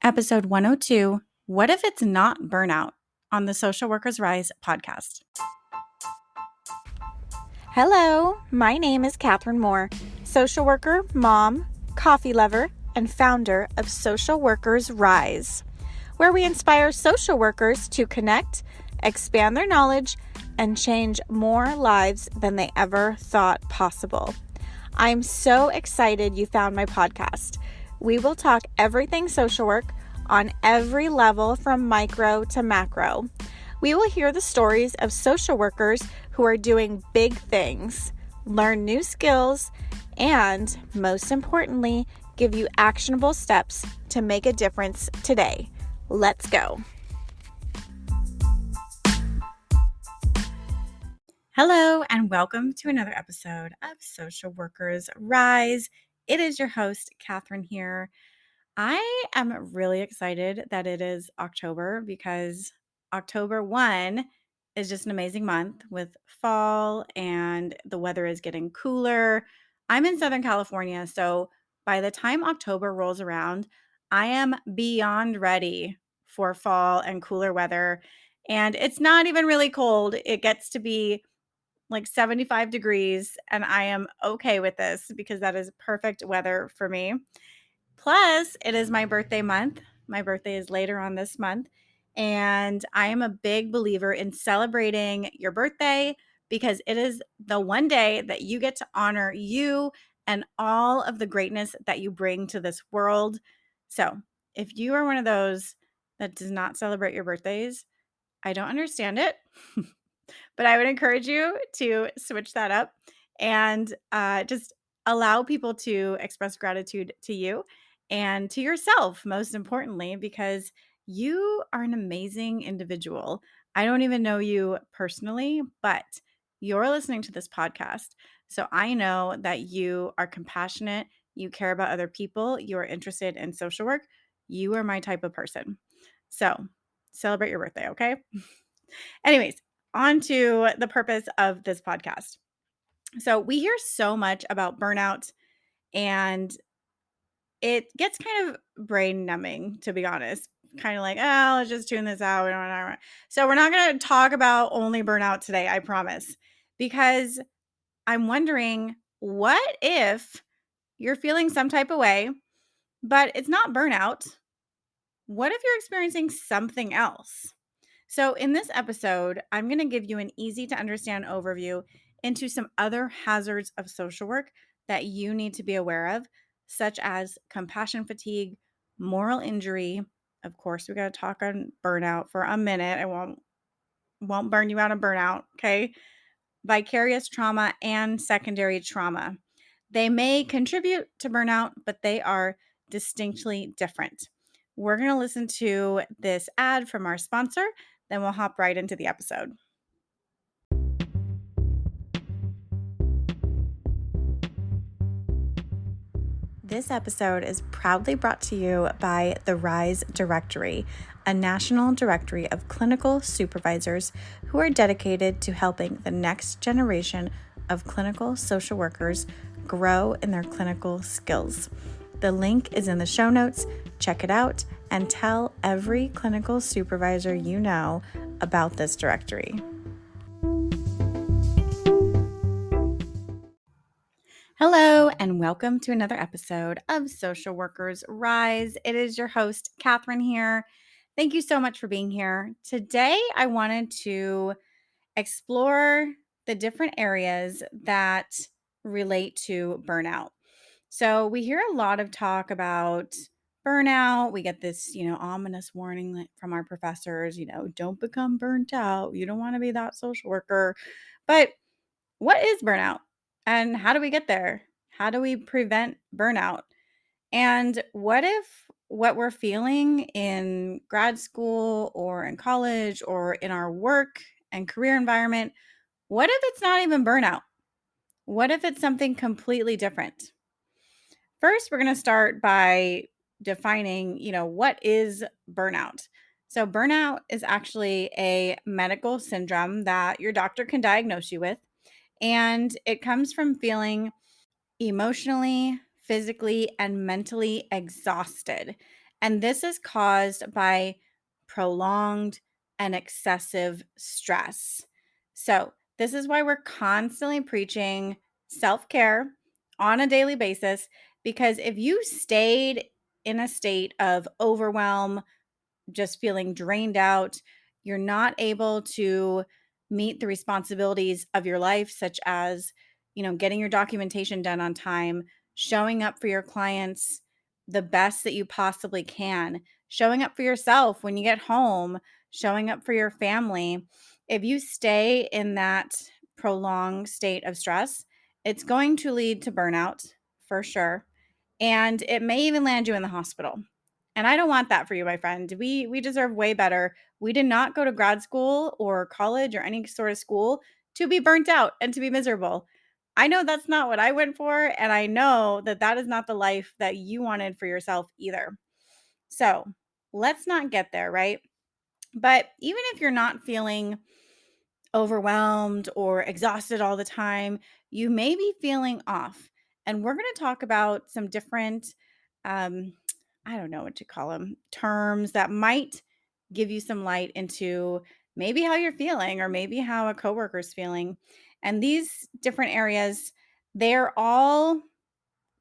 Episode 102, What If It's Not Burnout? On the Social Workers Rise podcast. Hello, my name is Catherine Moore, social worker, mom, coffee lover, and founder of Social Workers Rise, where we inspire social workers to connect, expand their knowledge, and change more lives than they ever thought possible. I'm so excited you found my podcast. We will talk everything social work on every level from micro to macro. We will hear the stories of social workers who are doing big things, learn new skills, and most importantly, give you actionable steps to make a difference today. Let's go. Hello, and welcome to another episode of Social Workers Rise. It is your host, Catherine here. I am really excited that it is October because October 1 is just an amazing month with fall and the weather is getting cooler. I'm in Southern California, so by the time October rolls around, I am beyond ready for fall and cooler weather. And it's not even really cold. It gets to be like 75 degrees, and I am okay with this because that is perfect weather for me. Plus, it is my birthday month. My birthday is later on this month. And I am a big believer in celebrating your birthday because it is the one day that you get to honor you and all of the greatness that you bring to this world. So, if you are one of those that does not celebrate your birthdays, I don't understand it. But I would encourage you to switch that up and just allow people to express gratitude to you and to yourself, most importantly, because you are an amazing individual. I don't even know you personally, but you're listening to this podcast. So I know that you are compassionate, you care about other people, you are interested in social work. You are my type of person. So celebrate your birthday, okay? Anyways, on to the purpose of this podcast. So, we hear so much about burnout, and it gets kind of brain numbing, to be honest. Kind of like, oh, let's just tune this out. So, we're not going to talk about only burnout today, I promise, because I'm wondering what if you're feeling some type of way, but it's not burnout? What if you're experiencing something else? So, in this episode, I'm going to give you an easy to understand overview into some other hazards of social work that you need to be aware of, such as compassion fatigue, moral injury. Of course, we got to talk on burnout for a minute. I won't burn you out on burnout, okay? Vicarious trauma and secondary trauma. They may contribute to burnout, but they are distinctly different. We're going to listen to this ad from our sponsor, then we'll hop right into the episode. This episode is proudly brought to you by the RISE Directory, a national directory of clinical supervisors who are dedicated to helping the next generation of clinical social workers grow in their clinical skills. The link is in the show notes. Check it out and tell every clinical supervisor you know about this directory. Hello, and welcome to another episode of Social Workers Rise. It is your host, Catherine here. Thank you so much for being here. Today, I wanted to explore the different areas that relate to burnout. So, we hear a lot of talk about burnout. We get this, ominous warning from our professors, don't become burnt out. You don't want to be that social worker. But what is burnout and how do we get there? How do we prevent burnout? And what if what we're feeling in grad school or in college or in our work and career environment, what if it's not even burnout? What if it's something completely different? First, we're going to start by defining, what is burnout? So burnout is actually a medical syndrome that your doctor can diagnose you with. And it comes from feeling emotionally, physically, and mentally exhausted. And this is caused by prolonged and excessive stress. So, this is why we're constantly preaching self care on a daily basis, because if you stayed in a state of overwhelm, just feeling drained out, you're not able to meet the responsibilities of your life, such as, getting your documentation done on time, showing up for your clients the best that you possibly can, showing up for yourself when you get home, showing up for your family. If you stay in that prolonged state of stress, it's going to lead to burnout for sure. And it may even land you in the hospital. And I don't want that for you, my friend. We deserve way better. We did not go to grad school or college or any sort of school to be burnt out and to be miserable. I know that's not what I went for, and I know that that is not the life that you wanted for yourself either. So, let's not get there, right? But even if you're not feeling overwhelmed or exhausted all the time, you may be feeling off. And we're going to talk about some different, um, I don't know what to call them, terms that might give you some light into maybe how you're feeling or maybe how a coworker's feeling. And these different areas, they're all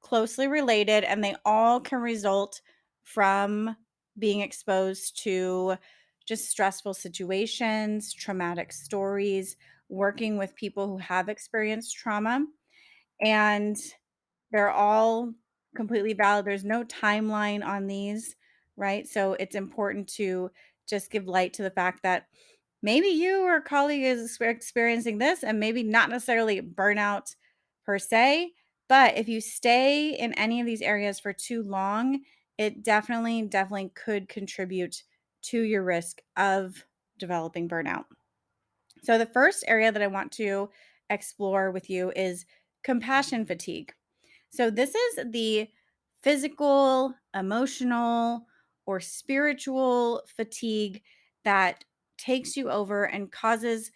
closely related and they all can result from being exposed to just stressful situations, traumatic stories, working with people who have experienced trauma. And they're all completely valid. There's no timeline on these, right? So it's important to just give light to the fact that maybe you or a colleague is experiencing this and maybe not necessarily burnout per se, but if you stay in any of these areas for too long, it definitely could contribute to your risk of developing burnout. So the first area that I want to explore with you is compassion fatigue. So, this is the physical, emotional, or spiritual fatigue that takes you over and causes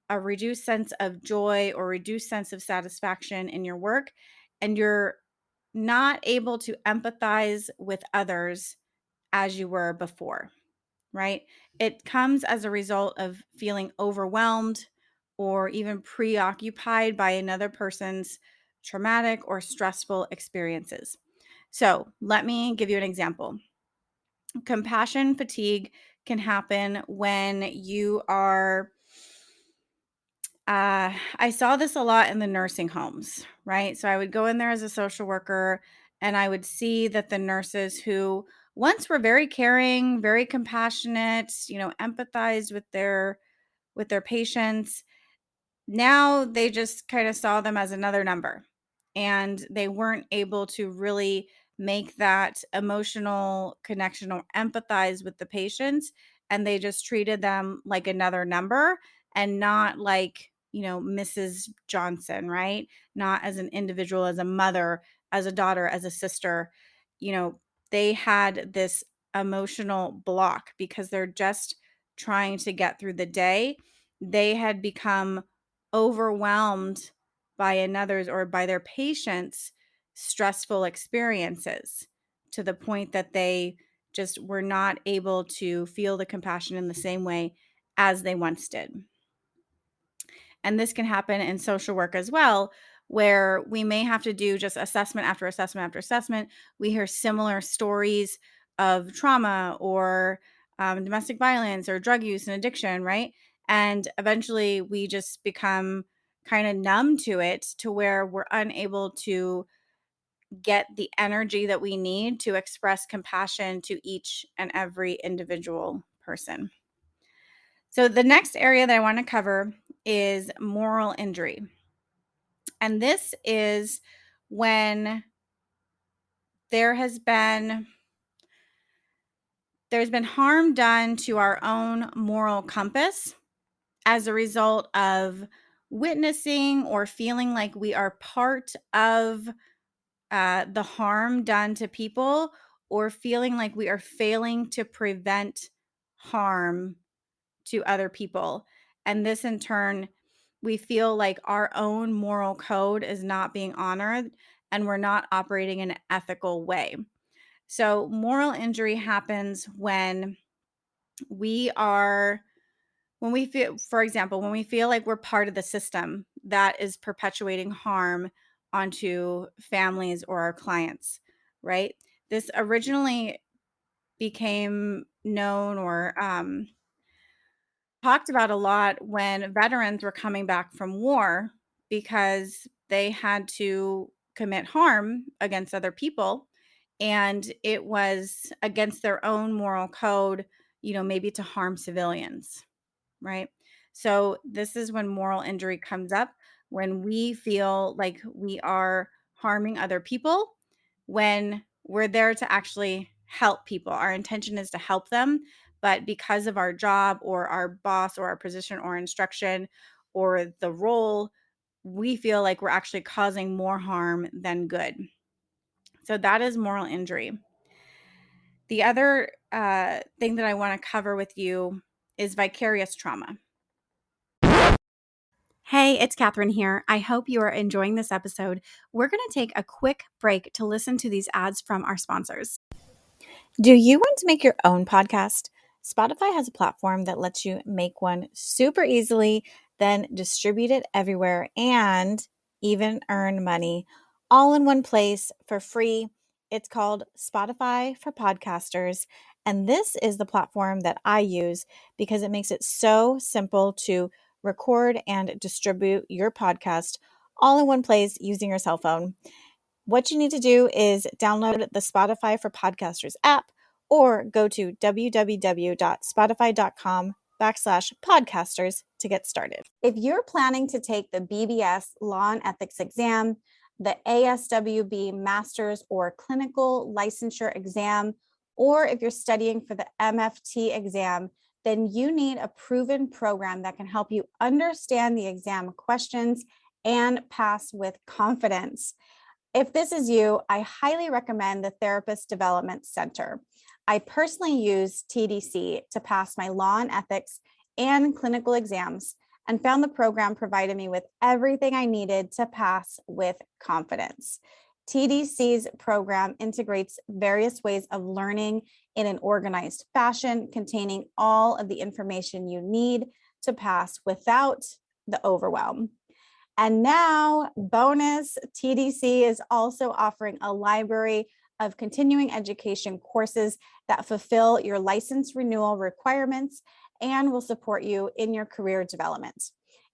a reduced sense of joy or reduced sense of satisfaction in your work. And you're not able to empathize with others as you were before, right? It comes as a result of feeling overwhelmed or even preoccupied by another person's traumatic or stressful experiences. So, let me give you an example. Compassion fatigue can happen when you are I saw this a lot in the nursing homes, right? So I would go in there as a social worker and I would see that the nurses who once were very caring, very compassionate, empathized with their patients, now they just kind of saw them as another number and they weren't able to really make that emotional connection or empathize with the patients, and they just treated them like another number and not like, Mrs. Johnson, right? Not as an individual, as a mother, as a daughter, as a sister. you know they had this emotional block because they're just trying to get through the day. They had become overwhelmed by another's or by their patients' stressful experiences to the point that they just were not able to feel the compassion in the same way as they once did. And this can happen in social work as well, where we may have to do just assessment after assessment after assessment. We hear similar stories of trauma or domestic violence or drug use and addiction, right? And eventually we just become kind of numb to it to where we're unable to get the energy that we need to express compassion to each and every individual person. So, the next area that I want to cover is moral injury. And this is when there has been there's been harm done to our own moral compass as a result of witnessing or feeling like we are part of the harm done to people, or feeling like we are failing to prevent harm to other people. And this in turn, we feel like our own moral code is not being honored and we're not operating in an ethical way. So, moral injury happens when we are when we feel, for example, when we feel like we're part of the system that is perpetuating harm onto families or our clients, right? This originally became known or talked about a lot when veterans were coming back from war because they had to commit harm against other people. And it was against their own moral code, maybe to harm civilians, right? So this is when moral injury comes up, when we feel like we are harming other people, when we're there to actually help people. Our intention is to help them, but because of our job or our boss or our position or instruction or the role, we feel like we're actually causing more harm than good. So that is moral injury. The other thing that I want to cover with you is vicarious trauma. Hey, it's Catherine here. I hope you are enjoying this episode. We're going to take a quick break to listen to these ads from our sponsors. Do you want to make your own podcast? Spotify has a platform that lets you make one super easily, then distribute it everywhere and even earn money all in one place for free. It's called Spotify for Podcasters. And this is the platform that I use because it makes it so simple to record and distribute your podcast all in one place using your cell phone. What you need to do is download the Spotify for Podcasters app or go to www.spotify.com/podcasters to get started. If you're planning to take the BBS Law and Ethics exam, the ASWB Master's or Clinical Licensure exam, or if you're studying for the MFT exam, then you need a proven program that can help you understand the exam questions and pass with confidence. If this is you, I highly recommend the Therapist Development Center. I personally use TDC to pass my law and ethics and clinical exams and found the program provided me with everything I needed to pass with confidence. TDC's program integrates various ways of learning in an organized fashion, containing all of the information you need to pass without the overwhelm. And now, bonus, TDC is also offering a library of continuing education courses that fulfill your license renewal requirements and will support you in your career development.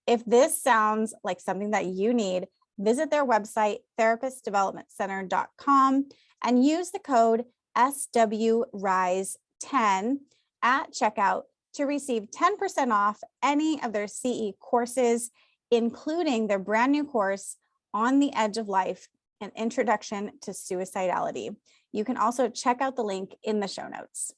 If this sounds like something that you need, visit their website, therapistdevelopmentcenter.com, and use the code SWRISE10 at checkout to receive 10% off any of their CE courses, including their brand new course, On the Edge of Life, an Introduction to Suicidality. You can also check out the link in the show notes.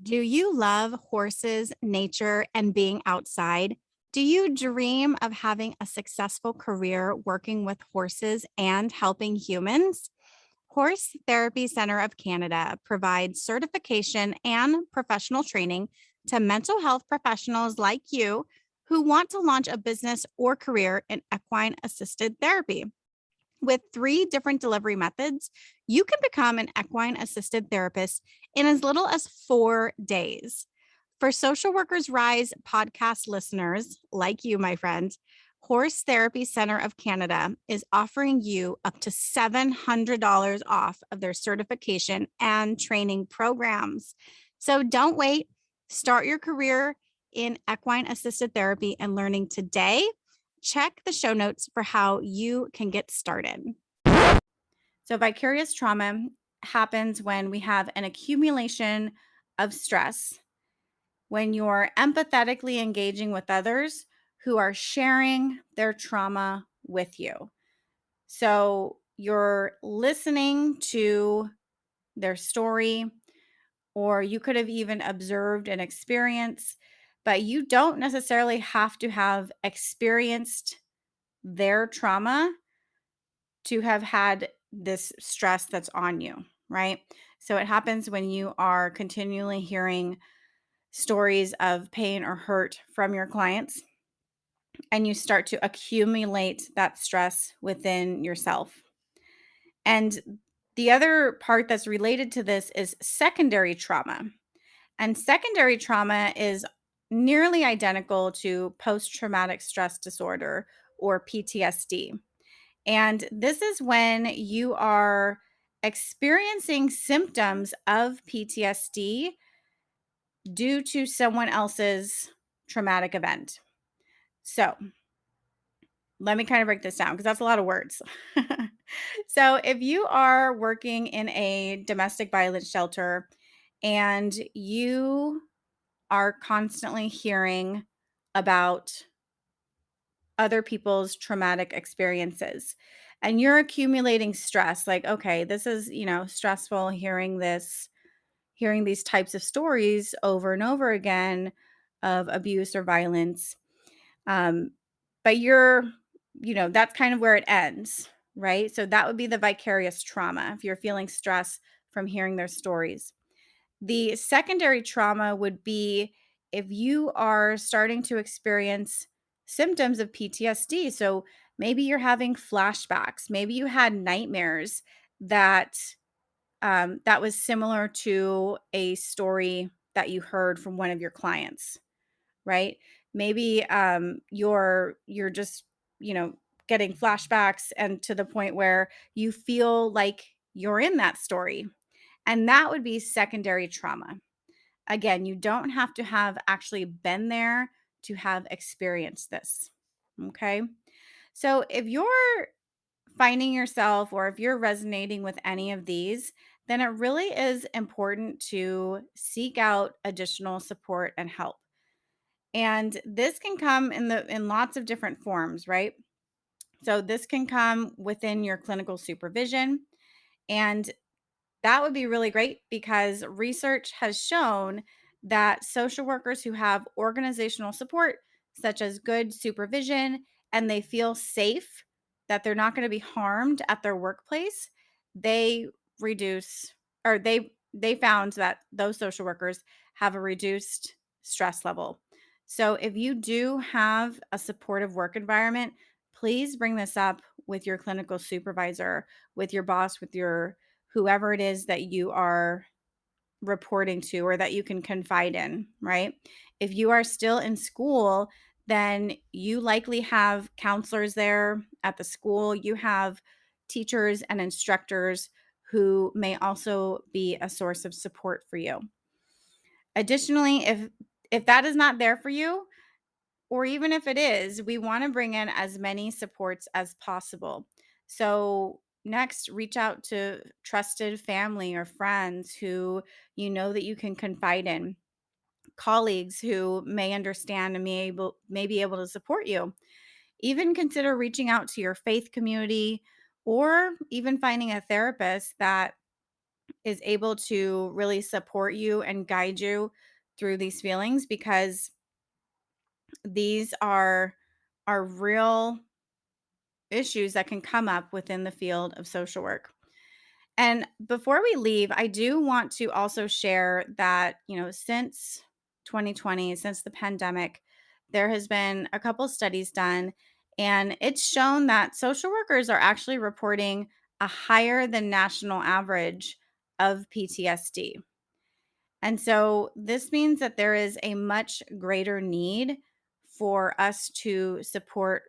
Do you love horses, nature, and being outside? Do you dream of having a successful career working with horses and helping humans? Horse Therapy Center of Canada provides certification and professional training to mental health professionals like you who want to launch a business or career in equine assisted therapy. With 3 different delivery methods, you can become an equine assisted therapist in as little as 4 days. For Social Workers Rise podcast listeners like you, my friend, Horse Therapy Center of Canada is offering you up to $700 off of their certification and training programs. So don't wait. Start your career in equine assisted therapy and learning today. Check the show notes for how you can get started. So, vicarious trauma happens when we have an accumulation of stress, when you're empathetically engaging with others who are sharing their trauma with you. So, you're listening to their story, or you could have even observed an experience, but you don't necessarily have to have experienced their trauma to have had this stress that's on you, right? So it happens when you are continually hearing stories of pain or hurt from your clients and you start to accumulate that stress within yourself. And The other part that's related to this is secondary trauma. And secondary trauma is nearly identical to post traumatic stress disorder or PTSD. And this is when you are experiencing symptoms of PTSD due to someone else's traumatic event. So, let me kind of break this down because that's a lot of words. So, if you are working in a domestic violence shelter and you are constantly hearing about other people's traumatic experiences and you're accumulating stress, like, okay, this is, stressful hearing these types of stories over and over again of abuse or violence. Um, but that's kind of where it ends, right? So that would be the vicarious trauma if you're feeling stress from hearing their stories. The secondary trauma would be if you are starting to experience symptoms of PTSD. So maybe you're having flashbacks, maybe you had nightmares that that was similar to a story that you heard from one of your clients, right? Maybe you're just, you know, getting flashbacks and to the point where you feel like you're in that story. And that would be secondary trauma. Again, you don't have to have actually been there to have experienced this. Okay? So if you're finding yourself or if you're resonating with any of these, then it really is important to seek out additional support and help. And this can come in lots of different forms, right? So this can come within your clinical supervision, and that would be really great because research has shown that social workers who have organizational support, such as good supervision, and they feel safe that they're not going to be harmed at their workplace, they reduce or they found that those social workers have a reduced stress level. So if you do have a supportive work environment, please bring this up with your clinical supervisor, with your boss, with your whoever it is that you are reporting to or that you can confide in, right? If you are still in school, then you likely have counselors there at the school. You have teachers and instructors who may also be a source of support for you. Additionally, if that is not there for you, or even if it is, we want to bring in as many supports as possible. So, next, reach out to trusted family or friends who you know that you can confide in, colleagues who may understand and may be able to support you. Even consider reaching out to your faith community or even finding a therapist that is able to really support you and guide you through these feelings because these are real issues that can come up within the field of social work. And before we leave, I do want to also share that, since 2020, since the pandemic, there has been a couple studies done, and it's shown that social workers are actually reporting a higher than national average of PTSD. And so this means that there is a much greater need for us to support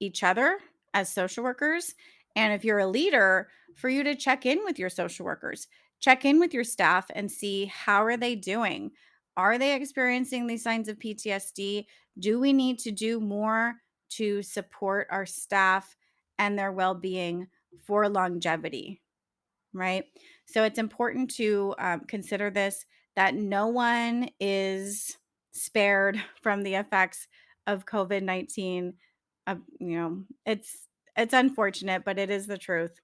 each other as social workers. And if you're a leader, for you to check in with your social workers, check in with your staff and see how are they doing? Are they experiencing these signs of PTSD? Do we need to do more to support our staff and their well-being for longevity? Right? So it's important to consider this that no one is spared from the effects of COVID-19. It's unfortunate, but it is the truth.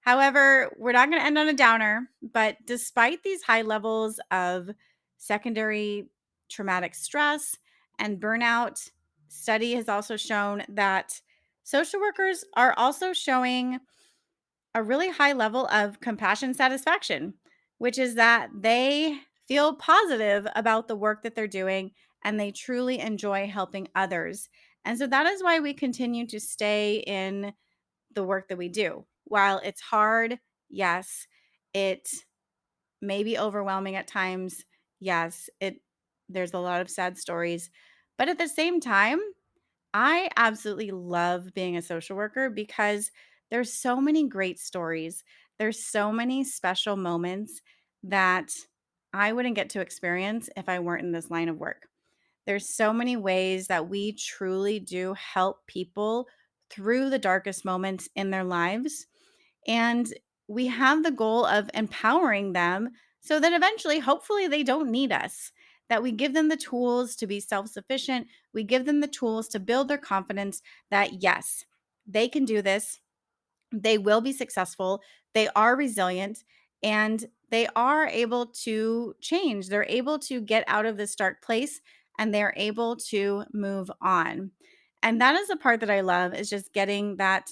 However, we're not going to end on a downer, but despite these high levels of secondary traumatic stress and burnout, study has also shown that social workers are also showing a really high level of compassion satisfaction, which is that they feel positive about the work that they're doing and they truly enjoy helping others. And so that is why we continue to stay in the work that we do. While it's hard Yes, it may be overwhelming at times. Yes, there's a lot of sad stories. But at the same time, I absolutely love being a social worker because there's so many great stories. There's so many special moments that I wouldn't get to experience if I weren't in this line of work. There's so many ways that we truly do help people through the darkest moments in their lives. And we have the goal of empowering them so that eventually, hopefully, they don't need us. That we give them the tools to be self sufficient. We give them the tools to build their confidence that, yes, they can do this. They will be successful. They are resilient and they are able to change. They're able to get out of this dark place and they're able to move on. And that is the part that I love is just getting that,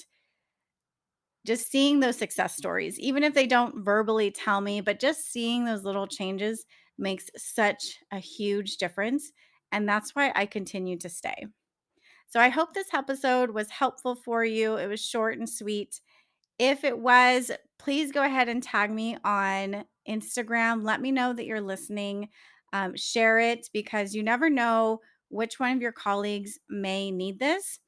just seeing those success stories, even if they don't verbally tell me, but just seeing those little changes makes such a huge difference. And that's why I continue to stay. So I hope this episode was helpful for you. It was short and sweet. If it was, please go ahead and tag me on Instagram. Let me know that you're listening. Share it because you never know which one of your colleagues may need this.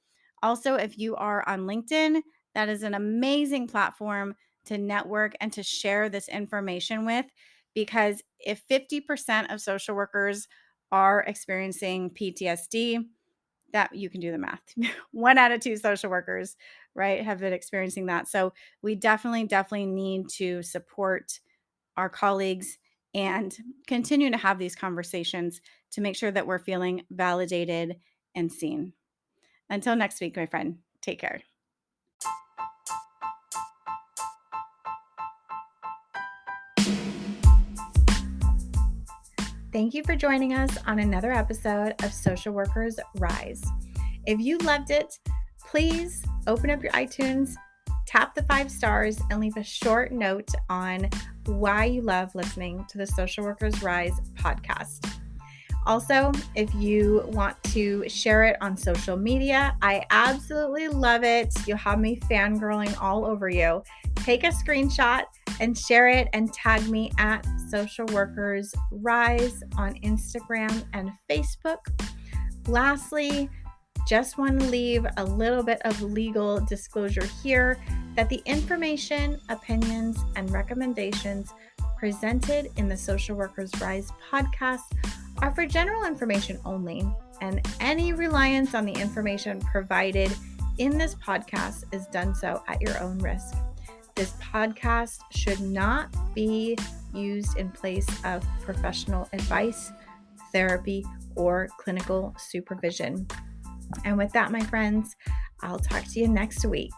Also, if you are on LinkedIn, that is an amazing platform to network and to share this information with because if 50% of social workers are experiencing PTSD, that you can do the math. 1 out of 2 social workers, right, have been experiencing that. So we definitely need to support our colleagues and continue to have these conversations to make sure that we're feeling validated and seen. Until next week, my friend, take care. Thank you for joining us on another episode of Social Workers Rise. If you loved it, please open up your iTunes, tap the 5 stars, and leave a short note on why you love listening to the Social Workers Rise podcast. Also, if you want to share it on social media, I absolutely love it. You'll have me fangirling all over you. Take a screenshot and share it and tag me at Social Workers Rise on Instagram and Facebook. Lastly, just want to leave a little bit of legal disclosure here that the information, opinions, and recommendations presented in the Social Workers Rise podcast are for general information only, and any reliance on the information provided in this podcast is done so at your own risk. This podcast should not be used in place of professional advice, therapy, or clinical supervision. And with that, my friends, I'll talk to you next week.